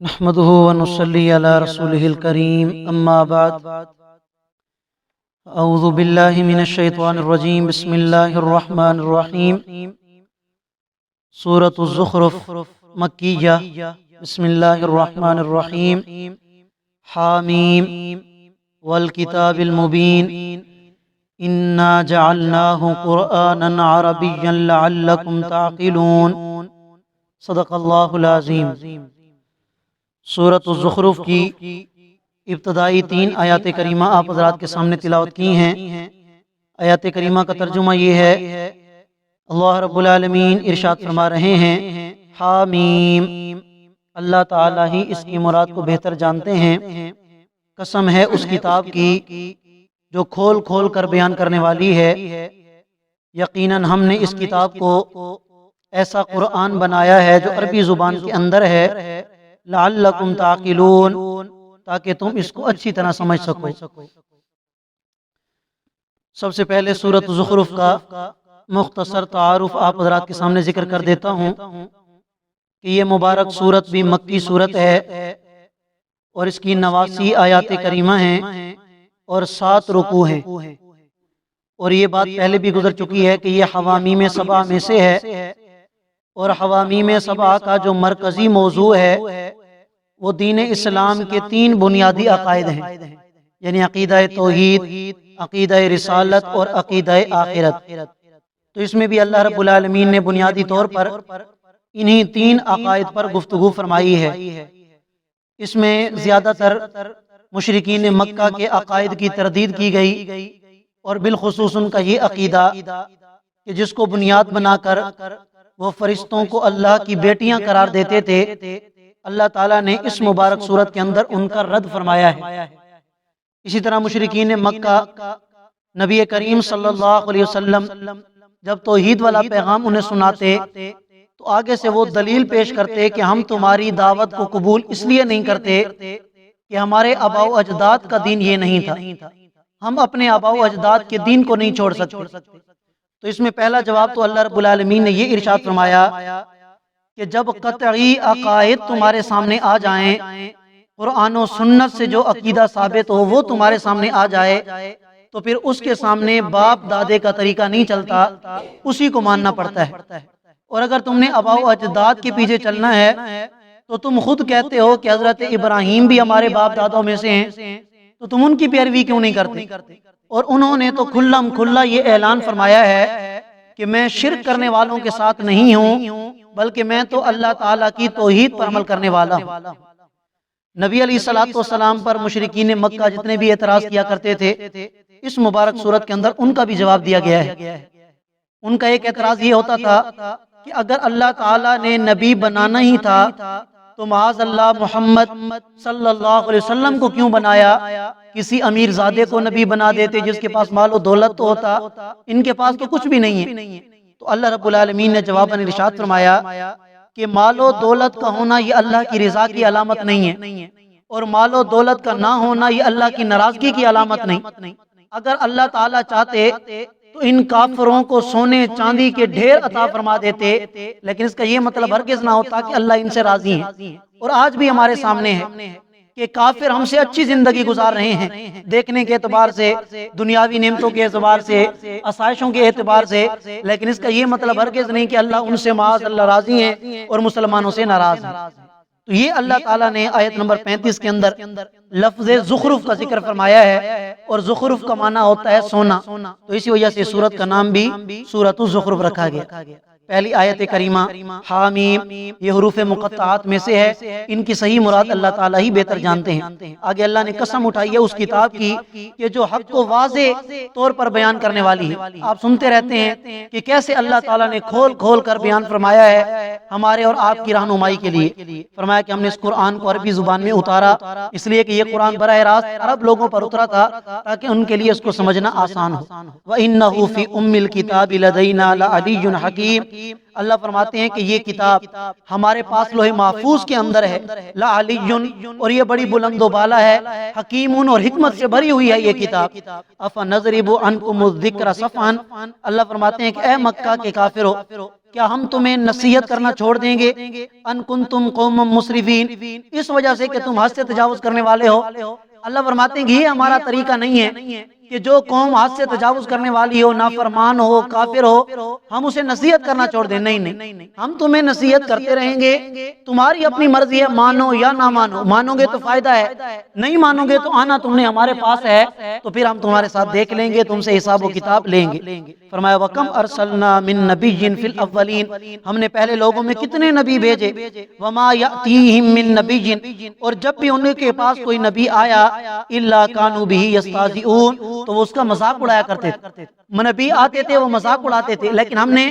نحمده ونصلي على رسوله الكريم اما بعد اعوذ باللہ من الشیطان الرجیم بسم اللہ الرحمن الرحیم سورۃ الزخرف مکیہ بسم اللہ الرحمن الرحیم حامیم والکتاب المبین انا جعلناہ قرآنا عربیا لعلکم تعقلون صدق اللہ العظیم۔ سورۃ الزخرف کی ابتدائی 3 آیات کریمہ آپ حضرات کے سامنے تلاوت کی ہیں۔ آیات کریمہ کا ترجمہ یہ ہے، اللہ رب العالمین ارشاد فرما رہے ہیں حامیم، اللہ تعالیٰ ہی اس کی مراد کو بہتر جانتے ہیں۔ قسم ہے اس کتاب کی جو کھول کھول کر بیان کرنے والی ہے، یقیناً ہم نے اس کتاب کو ایسا قرآن بنایا ہے جو عربی زبان کے اندر ہے، لعلکم تعقلون، تاکہ تم اس کو اچھی طرح سمجھ سکو۔ سب سے پہلے سورۃ زخرف کا مختصر تعارف آپ حضرات کے سامنے ذکر کر دیتا ہوں کہ یہ مبارک سورت بھی مکی سورت ہے اور اس کی 89 آیات کریمہ ہیں اور 7 رکوع ہیں، اور یہ بات پہلے بھی گزر چکی ہے کہ یہ حوامیم سبع میں سے ہے، اور حوامیم سبع کا جو مرکزی موضوع ہے وہ دین اسلام کے 3 بنیادی عقائد ہیں، یعنی عقیدہ توحید، عقیدہ رسالت اور عقیدہ آخرت۔ تو اس میں بھی اللہ رب العالمین نے بنیادی طور پر انہی 3 عقائد پر گفتگو فرمائی ہے۔ اس میں زیادہ تر مشرکین مکہ کے عقائد کی تردید کی گئی، اور بالخصوص ان کا یہ عقیدہ کہ جس کو بنیاد بنا کر وہ فرشتوں کو اللہ کی بیٹیاں قرار دیتے تھے، اللہ تعالیٰ نے اس مبارک صورت کے اندر ان کا رد فرمایا ہے۔ اسی طرح مشرکین مکہ نبی کریم صلی اللہ علیہ وسلم جب توحید والا پیغام انہیں سناتے تو آگے سے وہ دلیل پیش کرتے کہ ہم تمہاری دعوت کو قبول اس لیے نہیں کرتے کہ ہمارے آباء و اجداد کا دین یہ نہیں تھا، ہم اپنے آباء و اجداد کے دین کو نہیں چھوڑ سکتے۔ تو اس میں پہلا جواب تو اللہ رب العالمین نے یہ ارشاد فرمایا کہ جب قطعی عقائد تمہارے سامنے آ جائیں، قرآن و سنت سے جو عقیدہ ثابت ہو وہ تمہارے سامنے آ جائے، تو پھر اس کے سامنے باپ دادے کا طریقہ نہیں چلتا، اسی کو ماننا پڑتا ہے۔ اور اگر تم نے آباء و اجداد کے پیچھے چلنا ہے تو تم خود کہتے ہو کہ حضرت ابراہیم بھی ہمارے باپ دادوں میں سے ہیں، تو تم ان کی پیروی کیوں نہیں کرتے؟ اور انہوں نے تو کھلم کھلا یہ اعلان فرمایا ہے کہ میں شرک کرنے والوں کے ساتھ نہیں ہوں، بلکہ میں تو اللہ تعالیٰ کی توحید پر عمل کرنے والا ہوں۔ نبی علیہ الصلوۃ والسلام پر مشرکین مکہ جتنے بھی اعتراض کیا کرتے تھے، اس مبارک صورت کے اندر ان کا بھی جواب دیا گیا ہے۔ ان کا ایک اعتراض یہ ہوتا تھا کہ اگر اللہ تعالیٰ نے نبی بنانا ہی تھا تو معاذ اللہ محمد صلی اللہ علیہ وسلم کو کیوں بنایا؟ کسی امیر زادے کو نبی بنا دیتے جس کے پاس مال و دولت تو ہوتا، ان کے پاس تو کچھ بھی نہیں ہے۔ تو اللہ رب العالمین نے جواباً ارشاد فرمایا کہ مال و دولت کا ہونا یہ اللہ کی رضا کی علامت نہیں ہے، اور مال و دولت کا نہ ہونا یہ اللہ کی ناراضگی کی علامت نہیں۔ اگر اللہ تعالیٰ چاہتے تو ان کافروں کو سونے چاندی کے ڈھیر عطا فرما دیتے، لیکن اس کا یہ مطلب ہرگز نہ ہوتا کہ اللہ ان سے راضی ہیں۔ اور آج بھی ہمارے سامنے ہے کہ کافر ہم سے اچھی زندگی گزار رہے ہیں، دیکھنے کے اعتبار سے، دنیاوی نعمتوں کے اعتبار سے، آسائشوں کے اعتبار سے، لیکن اس کا یہ مطلب ہرگز نہیں کہ اللہ ان سے معاذ اللہ راضی ہیں اور مسلمانوں سے ناراض ہیں۔ تو یہ اللہ تعالیٰ نے آیت نمبر 35 کے اندر لفظ زخرف کا ذکر فرمایا ہے، اور زخرف کا معنی ہوتا ہے سونا، تو اسی وجہ سے سورت کا نام بھی سورۃ الزخرف رکھا گیا۔ پہلی آیت کریمہ حامیم یہ حروف مقطعات میں سے ہے، ان کی صحیح مراد اللہ تعالیٰ ہی بہتر جانتے ہیں۔ آگے اللہ نے قسم اٹھائی ہے اس کتاب کی کہ جو حق کو واضح طور پر بیان کرنے والی ہے۔ آپ سنتے رہتے ہیں کہ کیسے اللہ تعالیٰ نے کھول کھول کر بیان فرمایا ہے ہمارے اور آپ کی رہنمائی کے لیے۔ فرمایا کہ ہم نے اس قرآن کو عربی زبان میں اتارا اس لیے کہ یہ قرآن براہ راست عرب لوگوں پر اترا تھا تاکہ ان کے لیے اس کو سمجھنا آسان ہو۔ وَإِنَّهُ فِي أُمِّ الْكِتَابِ لَدَيْنَا لَعَلِيٌّ حَكِيمٌ، اللہ فرماتے ہیں کہ یہ کتاب ہمارے پاس لوح محفوظ کے اندر ہے، لعلی، اور یہ بڑی بلند و بالا ہے، حکیم اور حکمت سے بھری ہوئی ہے یہ کتاب۔ افنضرب عنکم الذکر صفحا، اللہ فرماتے ہیں کہ اے مکہ کے کافرو، کیا ہم تمہیں نصیحت کرنا چھوڑ دیں گے؟ ان کنتم قوما مسرفین، اس وجہ سے کہ تم حد سے تجاوز کرنے والے ہو۔ اللہ فرماتے ہیں کہ یہ ہمارا طریقہ نہیں ہے کہ جو قوم حد سے تجاوز کرنے والی ہو، نافرمان ہو، کافر ہو، ہم اسے نصیحت کرنا چھوڑ دیں۔ نہیں، ہم تمہیں نصیحت کرتے رہیں گے، تمہاری اپنی مرضی ہے، مانو یا نہ مانو، مانو گے تو فائدہ ہے، نہیں مانو گے تو آنا تم نے ہمارے پاس ہے، تو پھر ہم تمہارے ساتھ دیکھ لیں گے، تم سے حساب و کتاب لیں گے۔ فرمایا وَكَمْ أَرْسَلْنَا مِن نَبِيٍّ فِي الْأَوَّلِينَ، ہم نے پہلے لوگوں میں کتنے نبی بھیجے، وَمَا يَأْتِيهِم مِّن نَبِيٍّ، اور جب بھی ان کے پاس کوئی نبی آیا، إِلَّا كَانُوا بِهِ يَسْتَهْزِئُونَ، تو وہ اس کا مذاق اڑایا کرتے تھے۔ نبی آتے تھے وہ مذاق اڑاتے تھے، لیکن ہم نے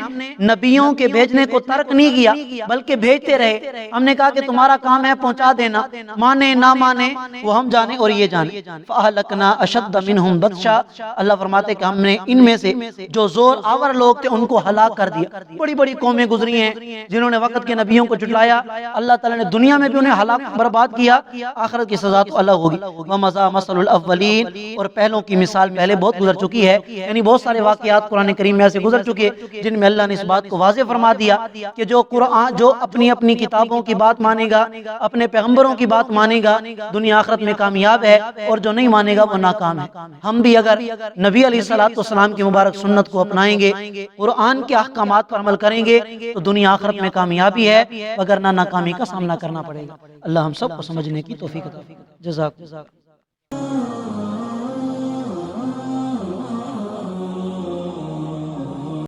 نبیوں کے بھیجنے کو ترک نہیں کیا بلکہ بھیجتے رہے۔ ہم نے کہا کہ تمہارا کام ہے پہنچا دینا، مانے نہ مانے وہ ہم جانے اور یہ جانے۔ فَأَهْلَكْنَا أَشَدَّ مِنْهُمْ بَطْشًا، اللہ فرماتے کہ ہم نے ان میں سے جو زور آور لوگ تھے ان کو ہلاک کر دیا۔ بڑی بڑی قومیں گزری ہیں جنہوں نے وقت کے نبیوں کو جھٹلایا، اللہ تعالیٰ نے دنیا میں بھی انہیں ہلاک برباد کیا، آخرت کی سزا تو الگ ہوگی۔ وَمَضَىٰ مَثَلُ الْأَوَّلِينَ، اور پہلوں کی مثال پہلے بہت گزر چکی ہے، یعنی بہت سارے واقعات قرآن کریم میں ایسے گزر چکے جن میں اللہ نے اس بات کو واضح فرما دیا کہ جو قرآن جو اپنی اپنی کتابوں کی بات مانے گا، اپنے پیغمبروں کی بات مانے گا، دنیا آخرت میں کامیاب ہے، اور جو نہیں مانے گا وہ ناکام ہے۔ ہم بھی اگر نبی علیہ السلام کی مبارک سنت کو اپنائیں گے، قرآن کے احکامات پر عمل کریں گے، تو دنیا آخرت میں کامیابی ہے، وگرنہ ناکامی کا سامنا کرنا پڑے گا۔ اللہ ہم سب کو سمجھنے کی توفیق عطا فرمائے۔ جزاک